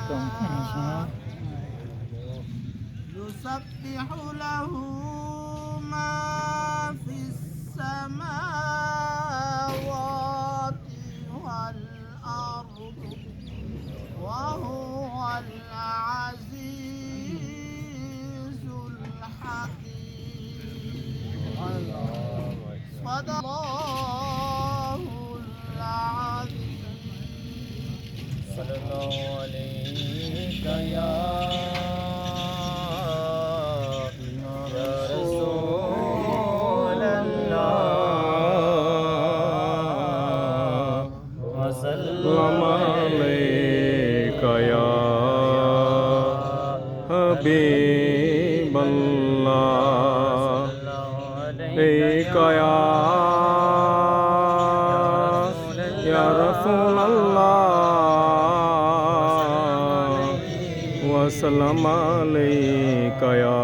علیکم يسبح له ما في السماوات والأرض وهو العزيز الحكيم صدق الله العظيم صلی اللہ علیہ یا رسول اللہ وسلم علیک یا حبیب اللہ علیک یا رسول اللہ وسلم علیک یا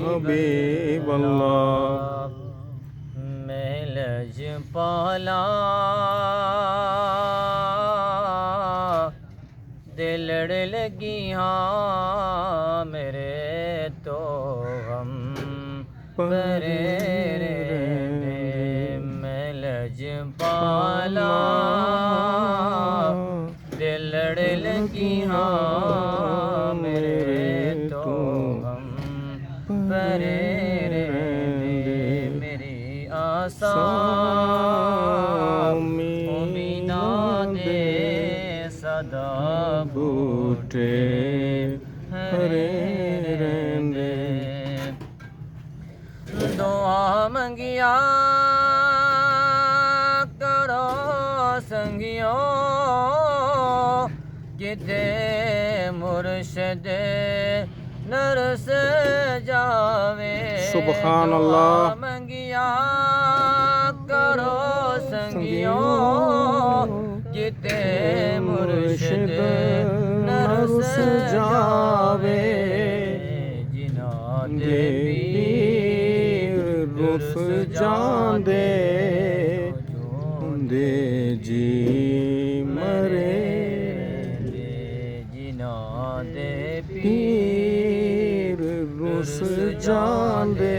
حبیب اللہ میں لجپالا دلڑ لگی ہاں میرے تو ہم پرے میں لجپالا دلڑ لگی ہاں میرے تو ہم پرے میری آسان امیداں دے صدا بوٹے ہرے رہندے دعا منگیا کرو سنگیوں کتے مرشد نرس جاوے سبحان اللہ دعا منگیا کرو سنگیوں کتے مرشد نرس جاوے جنہاں دے پیر رس جان دے دے جی مرے جنہاں دے پیر رس جان دے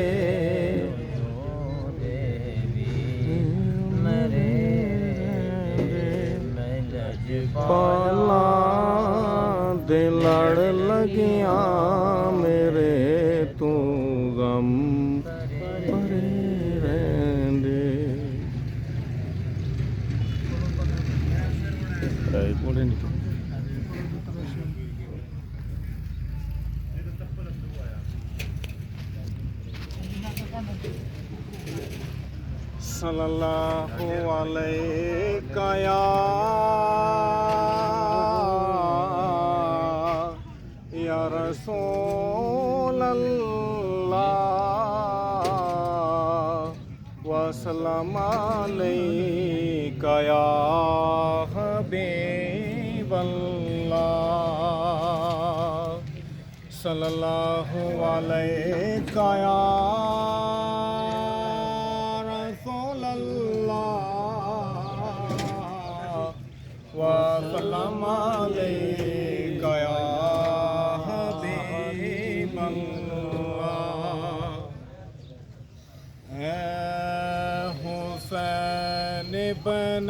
پالا دے لڑ لگیاں میرے تو غم پرے رہندے صلی اللہ علیہ یا رسول اللہ وسلم علیک یا حبیب اللہ صلی اللہ علیہ یا رسول اللہ وسلم علیک یا حبیب اللہ اے حسین ابن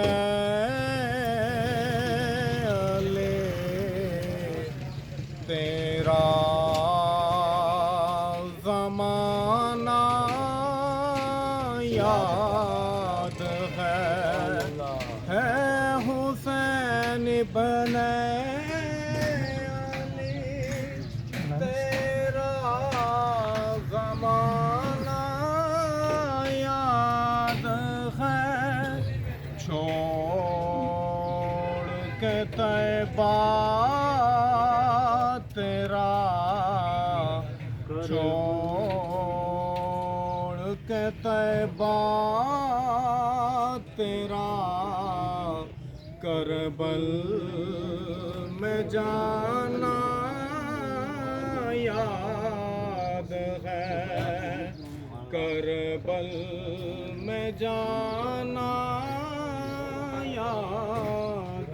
علی تیرا زمانہ یاد ہے حسین ابن علی تیرا زمانہ یاد ہے چھوڑ کے طیبہ تیرا چھوڑ کے طیبہ تیرا کربل میں جانا یاد ہے کربل میں جانا یاد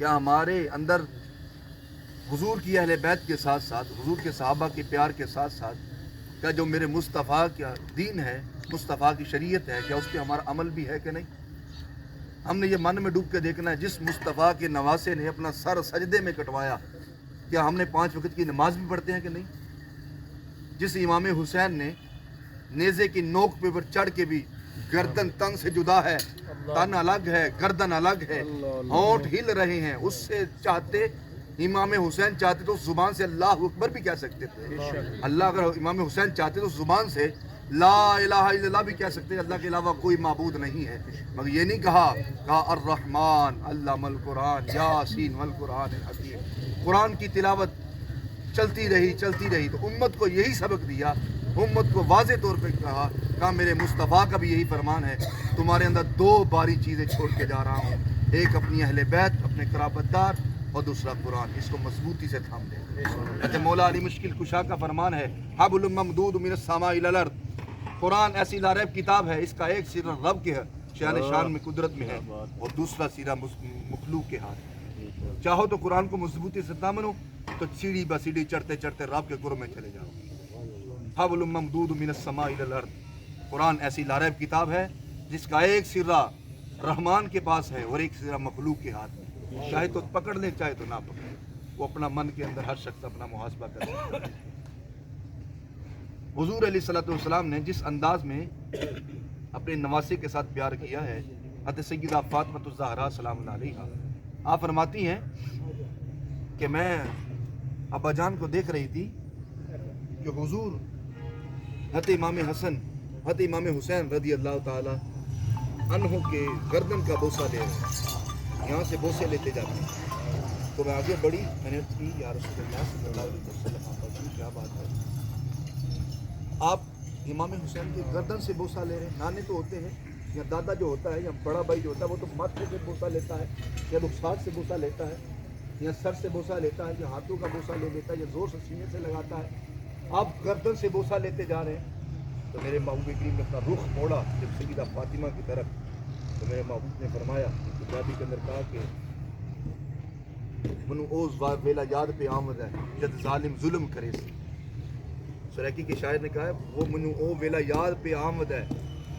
کیا ہمارے اندر حضور کی اہل بیت کے ساتھ ساتھ حضور کے صحابہ کے پیار کے ساتھ ساتھ کیا جو میرے مصطفیٰ کا دین ہے، مصطفیٰ کی شریعت ہے، کیا اس پہ ہمارا عمل بھی ہے کہ نہیں؟ ہم نے یہ من میں ڈوب کے دیکھنا ہے، جس مصطفیٰ کے نواسے نے اپنا سر سجدے میں کٹوایا، کیا ہم نے 5 وقت کی نماز بھی پڑھتے ہیں کہ نہیں؟ جس امام حسین نے نیزے کی نوک پہ چڑھ کے بھی گردن تن سے جدا ہے، تن الگ ہے، گردن الگ ہے، ہونٹ ہل رہے ہیں، اس سے چاہتے امام حسین چاہتے تو زبان سے اللہ اکبر بھی کہہ سکتے تھے۔ اللہ اگر امام حسین چاہتے تو زبان سے لا الہ الا اللہ بھی کہہ سکتے، اللہ کے علاوہ کوئی معبود نہیں ہے، مگر یہ نہیں کہا الرحمن علم القرآن یاسین والقرآن الحکیم۔ قرآن کی تلاوت چلتی رہی تو امت کو یہی سبق دیا، امت کو واضح طور پہ کہا میرے مصطفیٰ کا بھی یہی فرمان ہے، تمہارے اندر 2 باری چیزیں چھوڑ کے جا رہا ہوں، ایک اپنی اہل بیت، اپنے قرابت دار، اور دوسرا قرآن، اس کو مضبوطی سے تھام لیں۔ کہتے مولا علی مشکل کشا کا فرمان ہے حبل ممدود من السماء الی الارض، قرآن ایسی لاریب کتاب ہے، اس کا ایک سرا رب کے شان میں قدرت میں ہے اور دوسرا سرا مخلوق کے ہاتھ ہے۔ چاہو تو قرآن کو مضبوطی سے تھامو تو سیڑھی بہ سیڑھی چڑھتے چڑھتے رب کے قرب میں چلے جاؤ۔ حبل ممدود من السماء الی الارض، قرآن ایسی لاریب کتاب ہے جس کا ایک سرا رحمان کے پاس ہے اور ایک سرا مخلوق کے ہاتھ میں، چاہے تو پکڑ لیں چاہے تو نہ پکڑیں، وہ اپنا من کے اندر ہر شخص اپنا محاسبہ کر سکتا ہے۔ حضور علیہ الصلوۃ والسلام نے جس انداز میں اپنے نواسے کے ساتھ پیار کیا ہے، حضرت سیدہ فاطمہ الزہرا سلام اللہ علیہا آپ فرماتی ہیں کہ میں ابا جان کو دیکھ رہی تھی کہ حضور حضرت امام حسن حضرت امام حسین رضی اللہ تعالی عنہ کے گردن کا بوسہ لے رہے ہیں، یہاں سے بوسے لیتے جاتے ہیں، تو میں آگے بڑھی، میں نے کی یا رسول اللہ صلی اللہ علیہ وسلم کیا بات ہے، آپ امام حسین کے گردن سے بوسہ لے رہے ہیں؟ نانے تو ہوتے ہیں یا دادا جو ہوتا ہے یا بڑا بھائی جو ہوتا ہے وہ تو ماتھے سے بوسہ لیتا ہے یا رخسار سے بوسہ لیتا ہے یا سر سے بوسہ لیتا ہے یا ہاتھوں کا بوسہ لے لیتا ہے یا زور سے سینے سے لگاتا ہے، آپ گردن سے بوسہ لیتے جا رہے ہیں۔ تو میرے محبوب کریم نے اپنا رخ موڑا جب سیدہ فاطمہ کی طرف، تو میرے محبوب نے فرمایا کتابی کے اندر کہا کہ منو اوز ویلا یاد پہ آمد ہے جد ظالم ظلم کرے سی، سریکی کے شاعر نے کہا ہے وہ منو او ویلا یاد پہ آمد ہے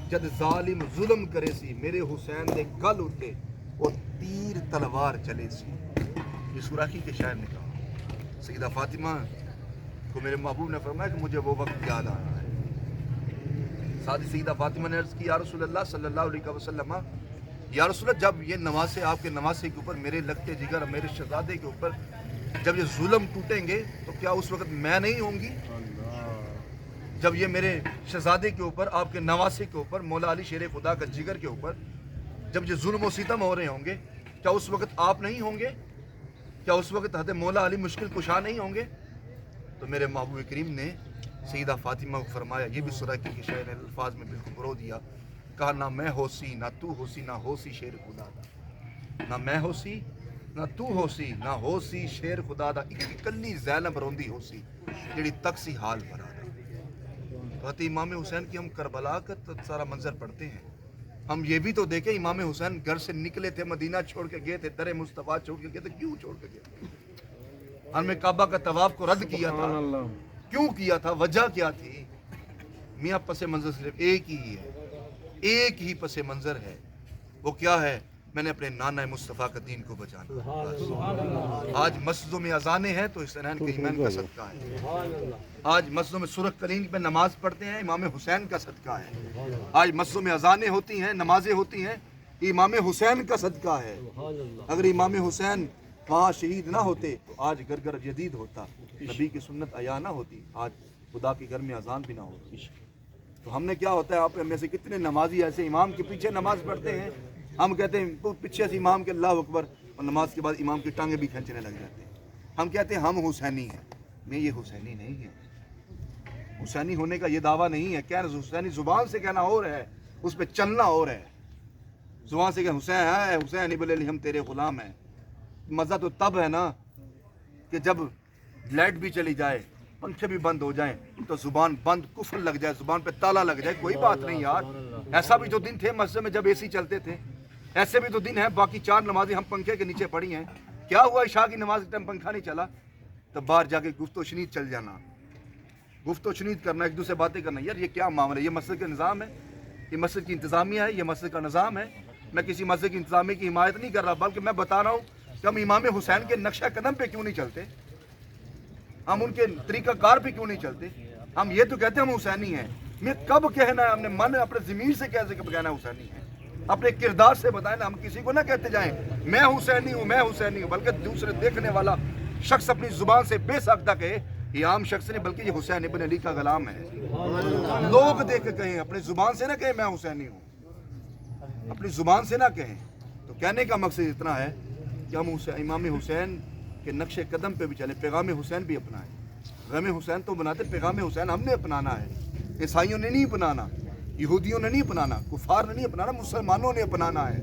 جد ظالم ظلم کرے سی، میرے حسین دے گل اٹھے اور تیر تلوار چلے سی، یہ سوراخی کے شاعر نے کہا۔ سیدہ فاطمہ کو میرے محبوب نے فرمایا کہ مجھے وہ وقت یاد آ رہا ہے۔ ساتھ ہی سیدہ فاطمہ نے عرض کی یا رسول اللہ صلی اللہ علیہ وسلم، یا رسول اللہ جب یہ نواسے آپ کے نواسے کے اوپر، میرے لگتے جگر میرے شہزادے کے اوپر جب یہ ظلم ٹوٹیں گے تو کیا اس وقت میں نہیں ہوں گی؟ جب یہ میرے شہزادے کے اوپر، آپ کے نواسے کے اوپر، مولا علی شیر خدا کا جگر کے اوپر جب یہ ظلم و ستم ہو رہے ہوں گے، کیا اس وقت آپ نہیں ہوں گے؟ کیا اس وقت حضرت مولا علی مشکل کشا نہیں ہوں گے؟ تو میرے محبوب کریم نے سیدہ فاطمہ کو فرمایا، یہ بھی سوراخی کے شاعر نے الفاظ میں بالکل پرو دیا، کہا نہ میں ہوسی نہ تو ہوسی نہ ہوسی شیر خدا دا، نہ میں ہوسی نہ تو ہوسی نہ ہوسی شیر خدا دا، ایک کلی زینب روندی ہوسی جڑی تکسی حال بھرا دا۔ حضرت امام حسین کی ہم کربلا کا سارا منظر پڑھتے ہیں، ہم یہ بھی تو دیکھیں امام حسین گھر سے نکلے تھے، مدینہ چھوڑ کے گئے تھے، در مصطفیٰ چھوڑ کے گئے تھے، کیوں چھوڑ کے گئے تھے؟ ہم نے کعبہ کا طواف کو رد کیا تھا، کیوں کیا تھا؟ وجہ کیا تھی؟ میاں پس منظر صرف ایک ہی ہے، ایک ہی پس منظر ہے، وہ کیا ہے؟ میں نے اپنے نانا مصطفیٰ کا دین کو بچانا۔ آج مسجدوں میں اذانیں ہیں تو حسنین کریمین کا صدقہ ہے، آج مسجدوں میں سورۃ کلیم میں نماز پڑھتے ہیں، امام حسین کا صدقہ ہے، آج مسجدوں میں اذانیں ہوتی ہیں، نمازیں ہوتی ہیں، امام حسین کا صدقہ ہے۔ اگر امام حسین وہاں شہید نہ ہوتے تو آج گھر گھر جدید ہوتا، نبی کی سنت عیا نہ ہوتی، آج خدا کے گھر میں اذان بھی نہ ہوتی۔ تو ہم نے کیا ہوتا ہے، آپ میں سے کتنے نمازی ایسے امام کے پیچھے نماز پڑھتے ہیں، ہم کہتے ہیں پیچھے سے امام کے اللہ اکبر، اور نماز کے بعد امام کی ٹانگیں بھی کھینچنے لگ جاتے ہیں، ہم کہتے ہیں ہم حسینی ہیں، میں یہ حسینی نہیں ہے، حسینی ہونے کا یہ دعویٰ نہیں ہے، کہنا حسینی زبان سے کہنا ہو رہا ہے، اس پہ چلنا ہو رہا ہے، زبان سے کہ حسین ہے، حسین ابن علی ہم تیرے غلام ہیں۔ مزہ تو تب ہے نا کہ جب لائٹ بھی چلی جائے، پنکھے بھی بند ہو جائیں تو زبان بند، کفر لگ جائے، زبان پہ تالا لگ جائے، کوئی بات نہیں یار، ایسا بھی تو دن تھے مسجد میں جب اے سی چلتے تھے، ایسے بھی تو دن ہیں، باقی 4 نمازیں ہم پنکھے کے نیچے پڑھی ہیں، کیا ہوا عشاء کی نماز کے ٹائم پنکھا نہیں چلا؟ تب باہر جا کے گفت و شنید چل جانا، گفت و شنید کرنا، ایک دوسرے باتیں کرنا. یار یہ کیا معاملہ ہے؟ یہ مسجد کا نظام ہے، یہ مسجد کی انتظامیہ ہے، یہ مسجد کا نظام ہے. میں کسی مسجد کی انتظامیہ کی حمایت نہیں کر رہا، بلکہ میں بتا رہا ہوں کہ ہم امام حسین کے نقشہ قدم پہ کیوں نہیں چلتے، ہم ان کے طریقہ کار پہ کیوں نہیں چلتے. ہم یہ تو کہتے ہیں ہم حسینی ہیں. میں کب کہنا ہے؟ ہم نے من اپنے ضمیر سے کیسے کہنا ہے حسینی ہے؟ اپنے کردار سے بتائیں نا. ہم کسی کو نہ کہتے جائیں میں حسینی ہوں، میں حسینی ہوں، بلکہ دوسرے دیکھنے والا شخص اپنی زبان سے بے ساختہ کہے یہ عام شخص نہیں بلکہ یہ حسین ابن علی کا غلام ہے. لوگ دیکھ کے کہیں، اپنی زبان سے نہ کہیں میں حسینی ہوں، اپنی زبان سے نہ کہیں. تو کہنے کا مقصد اتنا ہے کہ ہم امام حسین کے نقش قدم پہ بھی چلیں، پیغام حسین بھی اپنائیں. غم حسین تو بناتے، پیغام حسین ہم نے اپنانا ہے. عیسائیوں نے نہیں اپنانا، یہودیوں نے نہیں اپنانا، کفار نے نہیں اپنانا، مسلمانوں نے اپنانا ہے.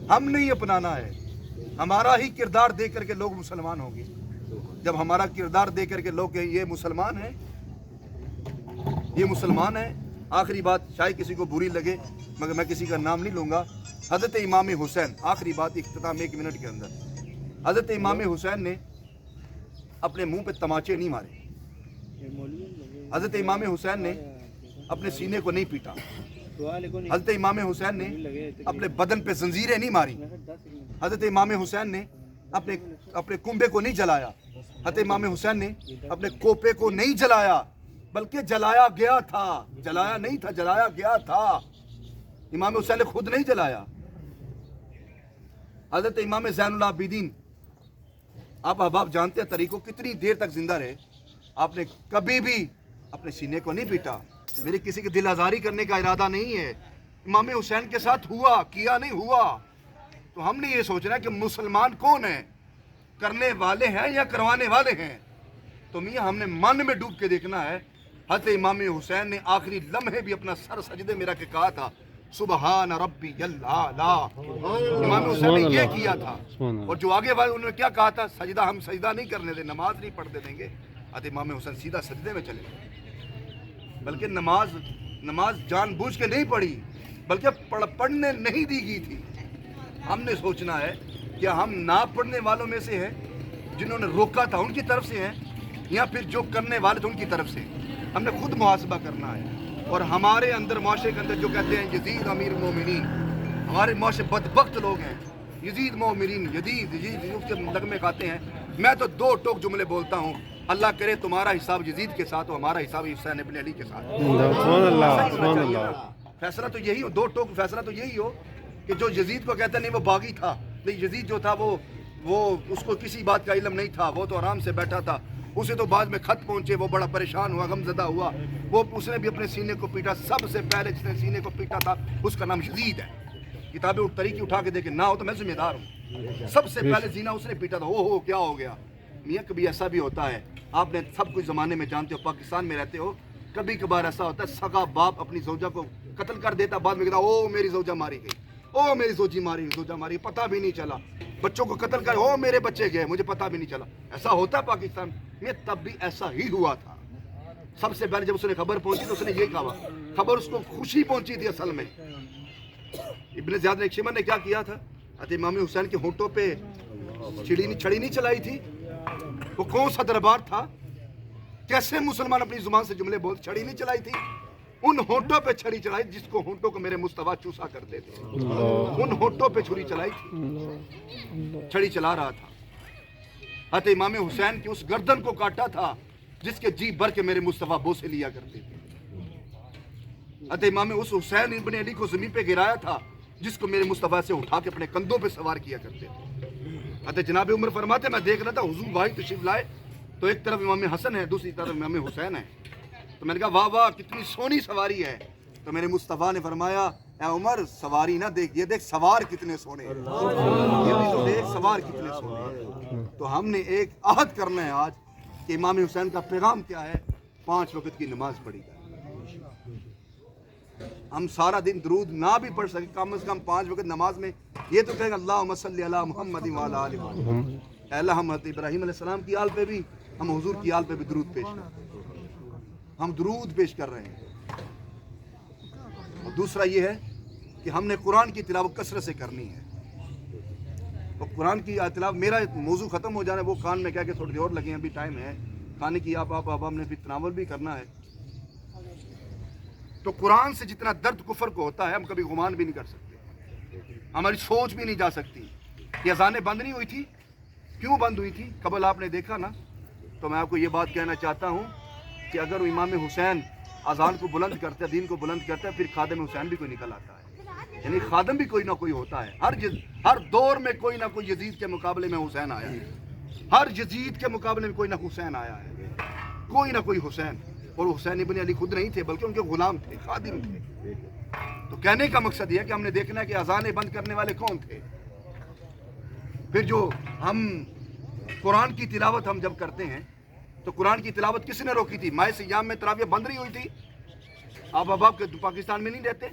ہم نے ہی اپنانا ہے. ہمارا ہی کردار دیکھ کر کے لوگ مسلمان ہوں گے. جب ہمارا کردار دیکھ کر کے لوگ کہیں یہ مسلمان ہے، یہ مسلمان ہے. آخری بات شاید کسی کو بری لگے مگر میں کسی کا نام نہیں لوں گا. حضرت امام حسین، آخری بات اختتام 1 منٹ کے اندر، حضرت امام حسین نے اپنے منہ پہ تماچے نہیں مارے. حضرت امام حسین نے اپنے سینے کو نہیں پیٹا. حضرت امام حسین نے اپنے بدن پہ زنجیریں نہیں ماری. حضرت امام حسین نے اپنے کنبے کو نہیں جلایا. حضرت امام حسین نے اپنے کوپے کو نہیں جلایا، بلکہ جلایا گیا تھا. جلایا نہیں تھا، جلایا گیا تھا. امام حسین نے خود نہیں جلایا. حضرت امام زین العابدین، آپ احباب جانتے ہیں طریقوں کتنی دیر تک زندہ رہے. آپ نے کبھی بھی اپنے سینے کو نہیں پیٹا. میرے کسی کی دل آزاری کرنے کا ارادہ نہیں ہے. امام حسین کے ساتھ ہوا، کیا نہیں ہوا. تو ہم نے یہ سوچنا ہے کہ مسلمان کون ہیں، کرنے والے ہیں یا کروانے والے ہیں. تو میاں ہم نے من میں ڈوب کے دیکھنا ہے. حضرت امام حسین نے آخری لمحے بھی اپنا سر سجدے میں رکھ کے کہا تھا سبحان ربی الاعلی. امام حسین نے یہ کیا تھا. اور جو آگے والے انہوں نے کیا کہا تھا؟ سجدہ ہم سجدہ نہیں کرنے دیں، نماز نہیں پڑھنے دیں گے. حضرت امام حسین سیدھا سجدے میں چلے گئے. بلکہ نماز جان بوجھ کے نہیں پڑھی، بلکہ پڑھنے نہیں دی گئی تھی. ہم نے سوچنا ہے کہ ہم نہ پڑھنے والوں میں سے ہیں جنہوں نے روکا تھا ان کی طرف سے ہیں، یا پھر جو کرنے والے تھے ان کی طرف سے. ہم نے خود محاسبہ کرنا ہے. اور ہمارے اندر معاشرے کے اندر جو کہتے ہیں یزید امیر مومنین، ہمارے معاشرے بدبخت لوگ ہیں. یزید مومنین، یزید اس کے نغمے کھاتے ہیں. میں تو 2 ٹوک جملے بولتا ہوں، اللہ کرے تمہارا حساب یزید کے ساتھ ہو، ہمارا حساب حسین ابن علی کے ساتھ. سبحان اللہ. فیصلہ تو یہی ہو، 2 ٹوک فیصلہ تو یہی ہو کہ جو یزید کو کہتا نہیں وہ باغی تھا. نہیں، یزید جو تھا وہ اس کو کسی بات کا علم نہیں تھا، وہ تو آرام سے بیٹھا تھا. اسے تو بعد میں خط پہنچے، وہ بڑا پریشان ہوا، غمزدہ ہوا. اس نے بھی اپنے سینے کو پیٹا. سب سے پہلے جس نے سینے کو پیٹا تھا اس کا نام یزید ہے. کتابیں طریقے اٹھا کے دیکھیں، نہ ہو تو میں ذمہ دار ہوں. سب سے پہلے سینہ اس نے پیٹا تھا. ہو کیا ہو گیا میاں؟ کبھی ایسا بھی ہوتا ہے، آپ نے سب کچھ زمانے میں جانتے ہو، پاکستان میں رہتے ہو، کبھی کبھار ایسا ہوتا ہے سگا باپ اپنی زوجہ کو قتل کر دیتا، بعد میں کہتا او میری زوجہ ماری گئی، او میری زوجہ ماری، پتہ بھی نہیں چلا. بچوں کو قتل کر، او میرے بچے گئے، مجھے پتہ بھی نہیں چلا. ایسا ہوتا ہے پاکستان میں. تب بھی ایسا ہی ہوا تھا. سب سے پہلے جب اس نے خبر پہنچی تو اس نے یہ کہا، خبر اس کو خوشی پہنچی تھی اصل میں. ابن زیاد نے شمر نے کیا کیا تھا؟ امام حسین کے ہونٹوں پہ چھڑی نہیں چلائی تھی. وہ کون سا دربار تھا؟ کیسے مسلمان اپنی زبان سے جملے بول؟ چھڑی نہیں چلائی تھی. ان ہونٹوں پہ چھڑی چلائی جس کو ہونٹوں کو میرے مصطفیٰ چوسا کرتے تھے. ان ہونٹوں پہ چھری چلائی تھی، چھڑی چلا رہا تھا. حضرت امام حسین کی اس گردن کو کاٹا تھا جس کے جی بھر کے میرے مصطفیٰ بوسے لیا کرتے تھے. حضرت امام اس حسین ابن علی کو زمین پہ گرایا تھا جس کو میرے مصطفیٰ سے اٹھا کے اپنے کندھوں پہ سوار کیا کرتے تھے. حضرت جناب عمر فرماتے میں دیکھ رہا تھا حضور بھائی تشریف لائے تو ایک طرف امام حسن ہے، دوسری طرف امام حسین ہے. تو میں نے کہا واہ واہ کتنی سونی سواری ہے. تو میرے مصطفیٰ نے فرمایا اے عمر سواری نہ دیکھ، یہ دیکھ سوار کتنے سونے ہیں، یہ بھی تو دیکھ سوار کتنے سونے ہیں. تو ہم نے ایک عہد کرنا ہے آج کہ امام حسین کا پیغام کیا ہے. 5 وقت کی نماز پڑھی جائے. ہم سارا دن درود نہ بھی پڑھ سکے، کم از کم 5 وقت نماز میں یہ تو کہیں گے اللہم صلی علی محمد وعلی آل محمد. اے اللہ ہم حضرت ابراہیم علیہ السلام کی آل پہ بھی، ہم حضور کی آل پہ بھی درود پیش کریں. ہم درود پیش کر رہے ہیں. اور دوسرا یہ ہے کہ ہم نے قرآن کی تلاوت کثرت سے کرنی ہے. تو قرآن کی تلاوت، میرا موضوع ختم ہو جانا ہے، وہ کان میں کہہ کے تھوڑی دیر اور لگے ہیں، ابھی ٹائم ہے کھانے کی، آپ اب ہم نے بھی تناول بھی کرنا ہے. تو قرآن سے جتنا درد کفر کو ہوتا ہے ہم کبھی گمان بھی نہیں کر سکتے، ہماری سوچ بھی نہیں جا سکتی. یہ اذانیں بند نہیں ہوئی تھی، کیوں بند ہوئی تھی؟ قبل آپ نے دیکھا نا. تو میں آپ کو یہ بات کہنا چاہتا ہوں کہ اگر امام حسین اذان کو بلند کرتا ہے، دین کو بلند کرتا ہے، پھر خادم حسین بھی کوئی نکل آتا ہے. یعنی خادم بھی کوئی نہ کوئی ہوتا ہے. ہر دور میں کوئی نہ کوئی یزید کے مقابلے میں حسین آیا ہے، ہر یزید کے مقابلے میں کوئی نہ حسین آیا ہے، کوئی نہ کوئی حسین. اور حسین ابن علی خود نہیں تھے بلکہ ان کے غلام تھے، خادم تھے. تو کہنے کا مقصد یہ ہے کہ ہم نے دیکھنا ہے کہ اذانیں بند کرنے والے کون تھے. پھر جو ہم قرآن کی تلاوت ہم جب کرتے ہیں تو قرآن کی تلاوت کس نے روکی تھی؟ ماہ سیام میں تراویح بند نہیں ہوئی تھی؟ آپ اباب کے پاکستان میں نہیں رہتے؟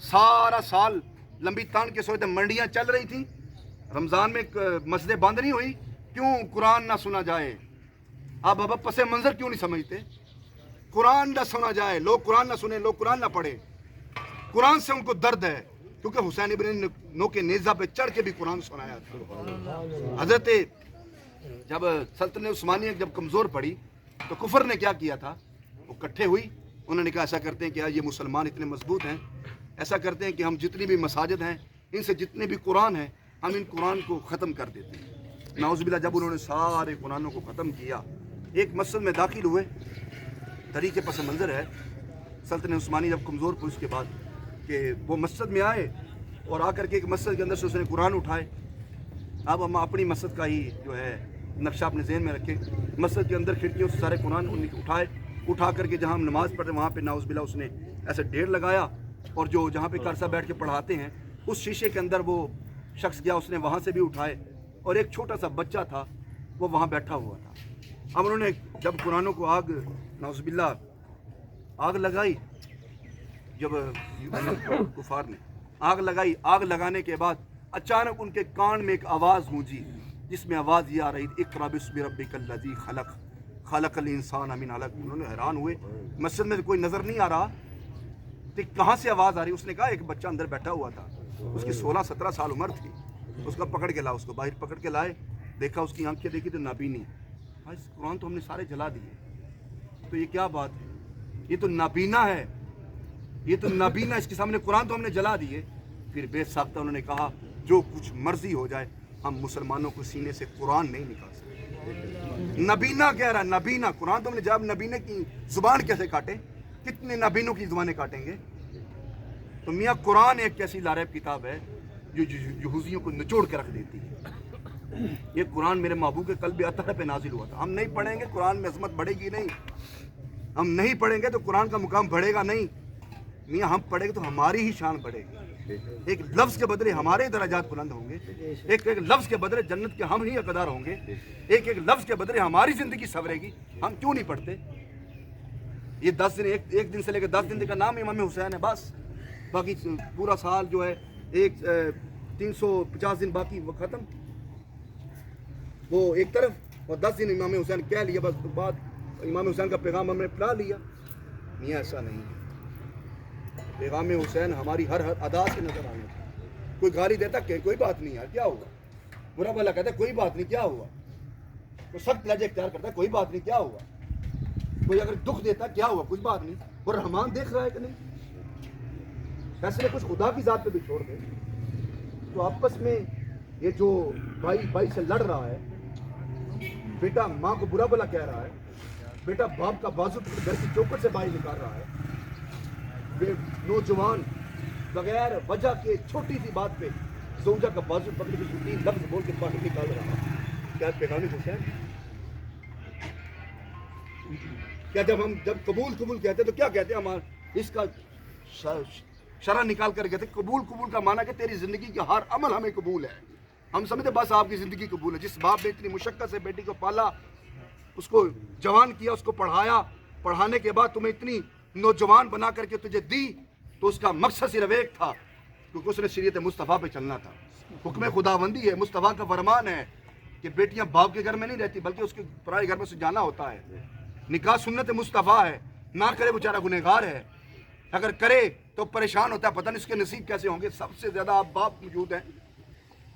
سارا سال لمبی تان کے سوتے منڈیاں چل رہی تھیں، رمضان میں مسجدیں بند نہیں ہوئی. کیوں قرآن نہ سنا جائے؟ آپ اب پس منظر کیوں نہیں سمجھتے؟ قرآن نہ سنا جائے، لوگ قرآن نہ سنیں، لوگ قرآن نہ پڑھیں. قرآن سے ان کو درد ہے، کیونکہ حسین ابن نو کے نیزہ پہ چڑھ کے بھی قرآن سنایا تھا. حضرت جب سلطنت عثمانیہ جب کمزور پڑی تو کفر نے کیا کیا تھا؟ وہ اکٹھے ہوئی، انہوں نے کہا ایسا کرتے ہیں کہ یہ مسلمان اتنے مضبوط ہیں، ایسا کرتے ہیں کہ ہم جتنی بھی مساجد ہیں ان سے جتنے بھی قرآن ہیں ہم ان قرآن کو ختم کر دیتے ہیں. نعوذ باللہ. جب انہوں نے سارے قرآنوں کو ختم کیا، ایک مسجد میں داخل ہوئے. طریقے پس منظر ہے سلطنت عثمانی جب کمزور ہوئی اس کے بعد کہ وہ مسجد میں آئے اور آ کر کے ایک مسجد کے اندر سے اس نے قرآن اٹھائے. اب ہم اپنی مسجد کا ہی جو ہے نقشہ اپنے ذہن میں رکھیں. مسجد کے اندر کھڑکیوں سے سارے قرآن اٹھا کر کے جہاں ہم نماز پڑھ رہے وہاں پہ نعوذ باللہ اس نے ایسے ڈھیر لگایا. اور جو جہاں پہ کرسا بیٹھ کے پڑھاتے ہیں اس شیشے کے اندر وہ شخص گیا، اس نے وہاں سے بھی اٹھائے. اور ایک چھوٹا سا بچہ تھا وہ وہاں بیٹھا ہوا تھا. اب انہوں نے جب قرآنوں کو آگ نعوذ باللہ آگ لگائی، جب کفار نے آگ لگائی، آگ لگانے کے بعد اچانک ان کے کان میں ایک آواز گونجی جس میں آواز یہ آ رہی تھی اقرأ باسم ربک الذی خلق خلق الانسان من علق. انہوں نے حیران ہوئے، مسجد میں کوئی نظر نہیں آ رہا کہ کہاں سے آواز آ رہی. اس نے کہا ایک بچہ اندر بیٹھا ہوا تھا، اس کی 16-17 سال عمر تھی. اس کا پکڑ کے لا، اس کو باہر پکڑ کے لائے، دیکھا اس کی آنکھیں دیکھی تو نابینی. قرآن تو ہم نے سارے جلا دیے، تو یہ کیا بات ہے؟ یہ تو نابینا ہے، یہ تو نابینا، اس کے سامنے قرآن تو ہم نے جلا دیے. پھر بے ساختہ انہوں نے کہا جو کچھ مرضی ہو جائے ہم مسلمانوں کو سینے سے قرآن نہیں نکال سکتے. نبینا کہہ رہا ہے، نبینا. قرآن تو ہم نے جب نبینے کی زبان کیسے کاٹے؟ کتنے نبینوں کی زبانیں کاٹیں گے؟ تو میاں قرآن ایک ایسی لاریب کتاب ہے جو یہودیوں کو نچوڑ کے رکھ دیتی ہے. یہ قرآن میرے محبوب کے قلب اطہر پہ نازل ہوا تھا. ہم نہیں پڑھیں گے قرآن میں عظمت بڑھے گی نہیں. ہم نہیں پڑھیں گے تو قرآن کا مقام بڑھے گا نہیں. میاں ہم پڑھیں گے تو ہماری ہی شان بڑھے گی. ایک لفظ کے بدلے ہمارے درجات بلند ہوں گے، ایک لفظ کے بدلے جنت کے ہم ہی حقدار ہوں گے، ایک لفظ کے بدلے ہماری زندگی سنورے گی. ہم کیوں نہیں پڑھتے؟ یہ 10 دن، ایک دن سے لے کے 10 دن کا نام امام حسین ہے بس. باقی پورا سال جو ہے 350 دن باقی وہ ختم، وہ ایک طرف، اور 10 دن امام حسین کہہ لیا بس. بعد امام حسین کا پیغام ہم نے پلا لیا. میاں ایسا نہیں ہے. پیغام حسین ہماری ہر ادا سے نظر آنے کا. کوئی گالی دیتا کہ کوئی بات نہیں یار کیا ہوا، برا بھلا کہتا ہے کوئی بات نہیں کیا ہوا، کوئی سخت لہجہ اختیار کرتا ہے کوئی بات نہیں کیا ہوا، کوئی اگر دکھ دیتا کیا ہوا کچھ بات نہیں، اور رحمان دیکھ رہا ہے کہ نہیں. فیصلے کچھ خدا کی ذات پہ بھی چھوڑ دیں. تو آپس میں یہ جو بھائی سے لڑ رہا ہے، بیٹا ماں کو برا بھلا کہہ رہا ہے، بیٹا باپ کا بازو گھر کی چوکھٹ سے باہر نکال رہا ہے، نوجوان بغیر وجہ کے چھوٹی سی بات پہ زوجہ کا بازو پکڑ کے 3 لفظ بول کے باہر نکال رہا ہے. کیا پیغام حسین؟ کیا جب قبول کہتے تو کیا کہتے ہیں؟ اس کا شرح نکال کر کہتے قبول کا معنی کہ تیری زندگی کا ہر عمل ہمیں قبول ہے. ہم سمجھتے بس آپ کی زندگی قبول ہے. جس باپ نے اتنی مشقت سے بیٹی کو پالا، اس کو جوان کیا، اس کو پڑھایا، پڑھانے کے بعد تمہیں اتنی نوجوان بنا کر کے تجھے دی، تو اس کا مقصد صرف ایک تھا، کیونکہ اس نے شریعت مصطفیٰ پہ چلنا تھا. حکم خداوندی ہے، مصطفیٰ کا فرمان ہے کہ بیٹیاں باپ کے گھر میں نہیں رہتی بلکہ اس کے پرائے گھر میں سے جانا ہوتا ہے. نکاح سنت مصطفیٰ ہے، نہ کرے بیچارہ گنہگار ہے، اگر کرے تو پریشان ہوتا ہے، پتہ نہیں اس کے نصیب کیسے ہوں گے. سب سے زیادہ آپ باپ موجود ہیں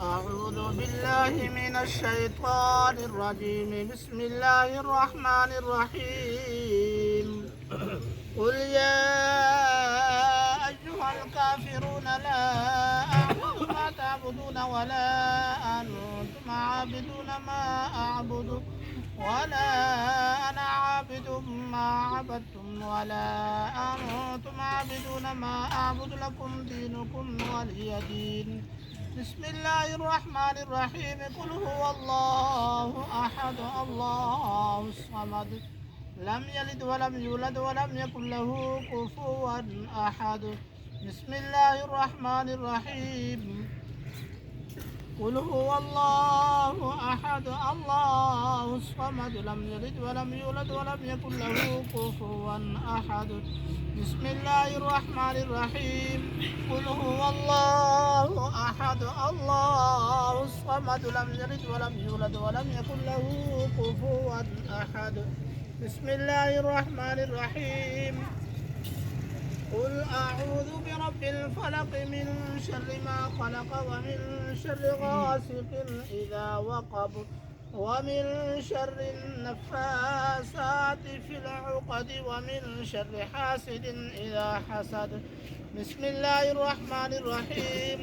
أعوذ بالله من الشيطان الرجيم. بسم الله الرحمن الرحيم. قل يا أيها الكافرون لا أعبد ما تعبدون ولا أنتم عابدون ما أعبد ولا أنا عابد ما عبدتم ولا أنتم عابدون ما أعبد لكم دينكم ولي دين. بسم الله الرحمن الرحيم. قل هو الله أحد الله الصمد لم يلد ولم يولد ولم يكن له كفوا أحد. بسم الله الرحمن الرحيم. قل هو الله أحد الله الصمد لم يلد ولم يولد ولم يكن له كفوا أحد. بسم الله الرحمن الرحيم. قل هو الله أحد الله الصمد لم يلد ولم يولد ولم يكن له كفوا أحد. بسم الله الرحمن الرحيم. قل أعوذ برب الفلق من شر ما خلق ومن شر غاسق إذا وقب ومن شر النفاثات في العقد ومن شر حاسد إذا حسد. بسم الله الرحمن الرحيم.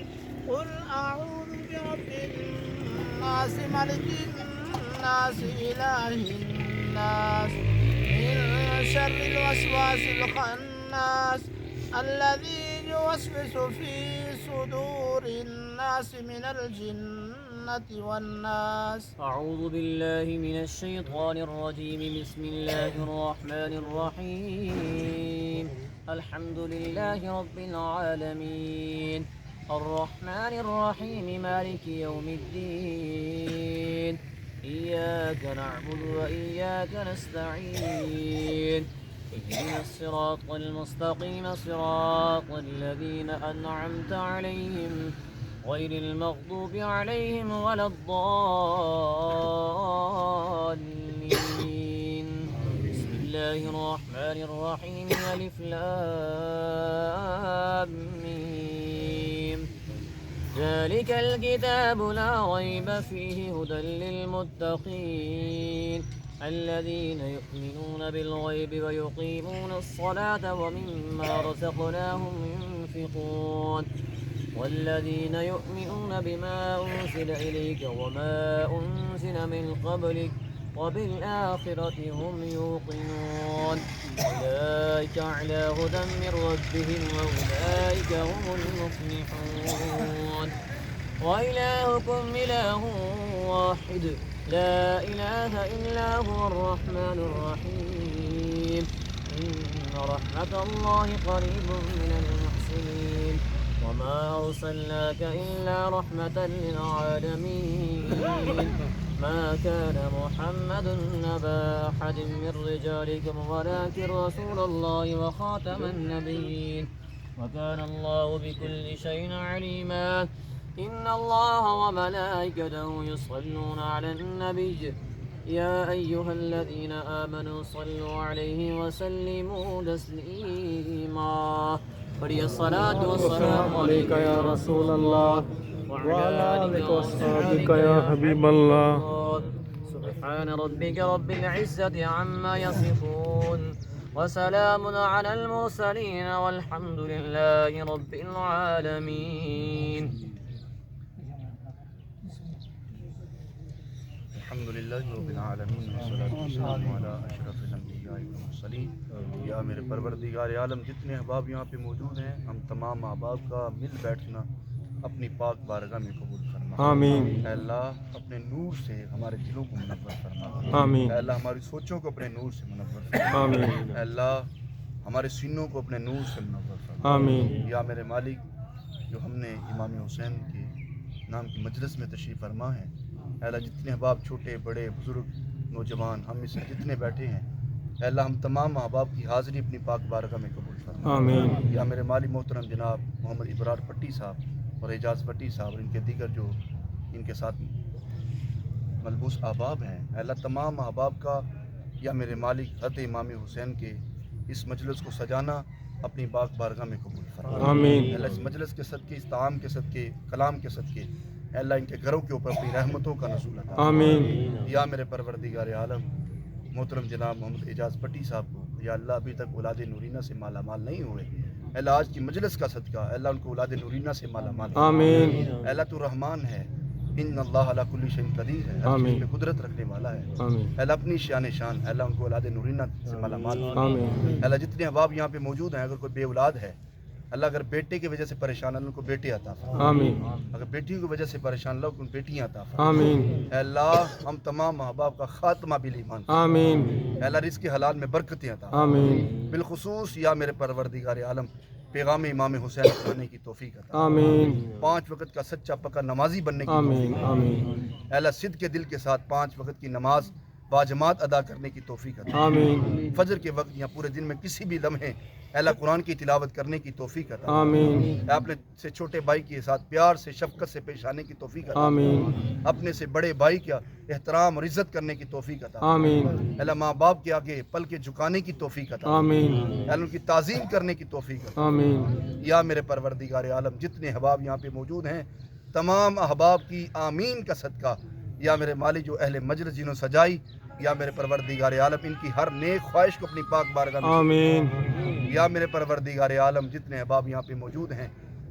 قل أعوذ برب الناس ملك الناس إله الناس من شر الوسواس الخناس الذي يوسوس في صدور الناس من الجنة والناس. أعوذ بالله من الشيطان الرجيم. بسم الله الرحمن الرحيم. الحمد لله رب العالمين الرحمن الرحيم مالك يوم الدين. إياك نعبد وإياك نستعين. اهدنا الصراط المستقيم صراط الذين أنعمت عليهم غير المغضوب عليهم ولا الضالين. بسم الله الرحمن الرحيم. ألف لام ميم. ذلك الكتاب لا ريب فيه هدى للمتقين الذين يؤمنون بالغيب ويقيمون الصلاة ومما رزقناهم ينفقون والذين يؤمنون بما أنزل إليك وما أنزل من قبلك وبالآخرة هم يوقنون. أولئك على هدى من ربهم وأولئك هم المفلحون. وإلهكم إله واحد لا إله إلا هو الرحمن الرحيم. إن رحمة الله قريب من المحسنين. وما أرسلناك إلا رحمة للعالمين. ما كان محمد أبا أحد من رجالكم ولكن رسول الله وخاتم النبيين وكان الله بكل شيء عليما. إن الله وملائكته يصلون على النبي يا أيها الذين آمنوا صلوا عليه وسلموا تسليما. فلي الصلاة والسلام عليك يا رسول الله وعلى آلك وأصحابك يا حبيب الله. سبحان ربك رب العزة عما يصفون وسلام على المرسلين والحمد لله رب العالمين. الحمد للہ رب العالمین والصلاۃ والسلام علی اشرف الانبیاء والمرسلین. یا میرے پروردگار عالم جتنے احباب یہاں پہ موجود ہیں ہم تمام احباب کا مل بیٹھنا اپنی پاک بارگاہ میں قبول فرما. آمین. اے اللہ اپنے نور سے ہمارے دلوں کو منور فرما. آمین. اے اللہ ہماری سوچوں کو اپنے نور سے منور فرما. آمین. اے اللہ ہمارے سینوں کو اپنے نور سے منور فرما. آمین. یا میرے مالک جو ہم نے امام حسین کے نام کی مجلس میں تشریف فرما ہے اے اللہ جتنے احباب چھوٹے بڑے بزرگ نوجوان ہم اس میں جتنے بیٹھے ہیں اے اللہ ہم تمام احباب کی حاضری اپنی پاک بارگاہ میں قبول فرما. آمین. یا میرے مالی محترم جناب محمد ابرار پٹی صاحب اور اعجاز پٹی صاحب اور ان کے دیگر جو ان کے ساتھ ملبوس احباب ہیں اے اللہ تمام احباب کا یا میرے مالک حضرت امام حسین کے اس مجلس کو سجانا اپنی پاک بارگاہ میں قبول فرما. آمین. اے اللہ اس مجلس کے صدقے اس تعام کے صدقے کلام کے صدقے اے اللہ ان کے گھروں کے اوپر اپنی رحمتوں کا نزول عطا آمین یا میرے پروردگار عالم محترم جناب محمد اعجاز پٹی صاحب کو یا اللہ ابھی تک اولاد نورینہ سے مالا مال نہیں ہوئے، اے اللہ آج کی مجلس کا صدقہ اے اللہ ان کو اولاد نورینہ سے مالا مال کر۔ آمین اے اللہ تو رحمان ہے، ان اللہ علی کل شیء قدیر ہے، ہر آمین۔ چیز پہ قدرت رکھنے والا ہے۔ آمین اے اللہ اپنی شان اے اللہ ان کو اولاد نورینہ سے مالا مال کر۔ آمین اے اللہ جتنے احباب یہاں پہ موجود ہیں، اگر کوئی بے اولاد ہے اللہ اگر بیٹے کی وجہ سے پریشان ہے ان کو بیٹے عطا فرما، آمین اگر بیٹی کی وجہ سے پریشان لوگ ان بیٹیاں عطا فرما۔ آمین اے اللہ ہم تمام احباب کا خاتمہ بالایمان کر۔ آمین اے اللہ رزق حلال میں برکتیں عطا فرما۔ آمین بالخصوص یا میرے پروردگار عالم پیغام امام حسین پڑھنے کی توفیق عطا فرما۔ آمین 5 وقت کا سچا پکا نمازی بننے کی آمین توفیق عطا آمین فرما۔ اے اللہ صدق کے دل کے ساتھ 5 وقت کی نماز باجماعت ادا کرنے کی توفیق عطا فرما۔ آمین فجر کے وقت یا پورے دن میں کسی بھی لمحے اے اللہ قرآن کی تلاوت کرنے کی توفیق عطا فرما۔ آمین اے اپنے سے چھوٹے بھائی کے ساتھ پیار سے شفقت سے پیش آنے کی توفیق عطا فرما۔ آمین اپنے سے بڑے بھائی کا احترام اور عزت کرنے کی توفیق عطا فرما۔ آمین اے اللہ ماں باپ کے آگے پل کے جھکانے کی توفیق عطا فرما۔ آمین اے اللہ ان کی تعظیم کرنے کی توفیق عطا آمین فرما۔ یا میرے پروردگار عالم جتنے احباب یہاں پہ موجود ہیں تمام احباب کی آمین کا صدقہ یا میرے مالی جو اہل مجلس جنہوں سجائی یا میرے پروردگار عالم ان کی ہر نیک خواہش کو اپنی پاک بارگاہ میں آمین یا میرے پروردگار عالم جتنے احباب یہاں پہ موجود ہیں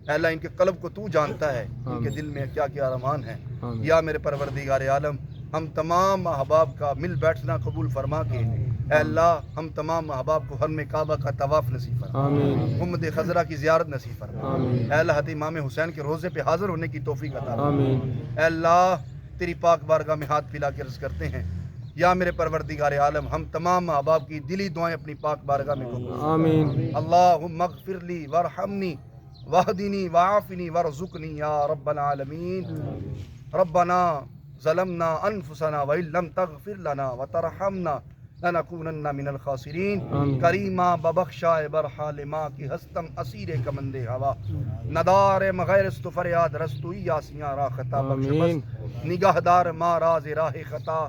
اے اللہ ان کے قلب کو تو جانتا ہے ان کے دل میں کیا کیا ارمان ہیں آمین یا میرے پروردگار عالم ہم تمام احباب کا مل بیٹھنا قبول فرما کے اے اللہ ہم تمام احباب کو حرم کعبہ کا طواف نصیب فرما، آمین محمد خضرہ کی زیارت نصیب فرما، آمین اے اللہ حضرت امام حسین کے روزے پہ حاضر ہونے کی توفیق عطا فرما۔ آمین اے اللہ تیری پاک بارگاہ میں ہاتھ پھیلا کے عرض کرتے ہیں یا میرے پروردگار عالم ہم تمام احباب کی دلی دعائیں اپنی پاک بارگاہ میں قبول فرما۔ آمین اللہم اغفر لی وارحمنی واہدنی وعافنی وارزقنی یا رب العالمین۔ ربنا ظلمنا انفسنا وان لم تغفر لنا وترحمنا لنکونن من الخاسرین۔ آمین کریمہ ببخشا برحا لما کی ہستم اسیر کمند ہوا ندار مغیر است فریاد رستوی یاسیاں را خطا بخش آمین بس نگہدار ما راز راہ خطا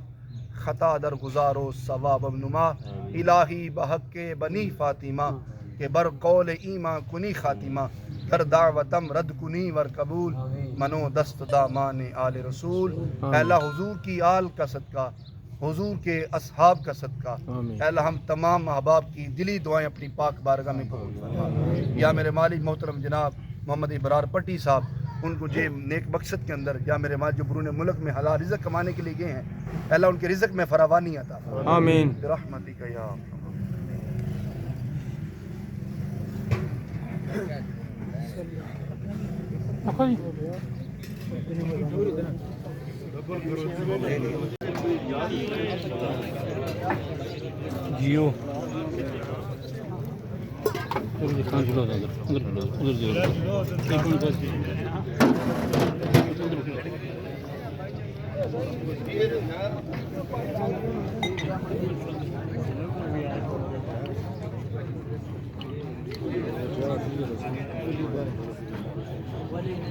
خطا در گزارو ثواب نما الہی بحق کے بنی فاطمہ کہ بر قول ایمان کنی خاتمہ در دعوتم رد کنی ور قبول منو دست دامان آل رسول۔ اے اللہ حضور کی آل کا صدقہ حضور کے اصحاب کا صدقہ آمین اے اللہ ہم تمام احباب کی دلی دعائیں اپنی پاک بارگاہ میں قبول فرما۔ یا میرے مالک محترم جناب محمد ابرار پٹی صاحب ان کو جو نیک مقصد کے اندر یا میرے مالک جو برون ملک میں حلال رزق کمانے کے لیے گئے ہیں اے اللہ ان کے رزق میں فراوانی عطا فرما آمین برحمتک یا جیو ولن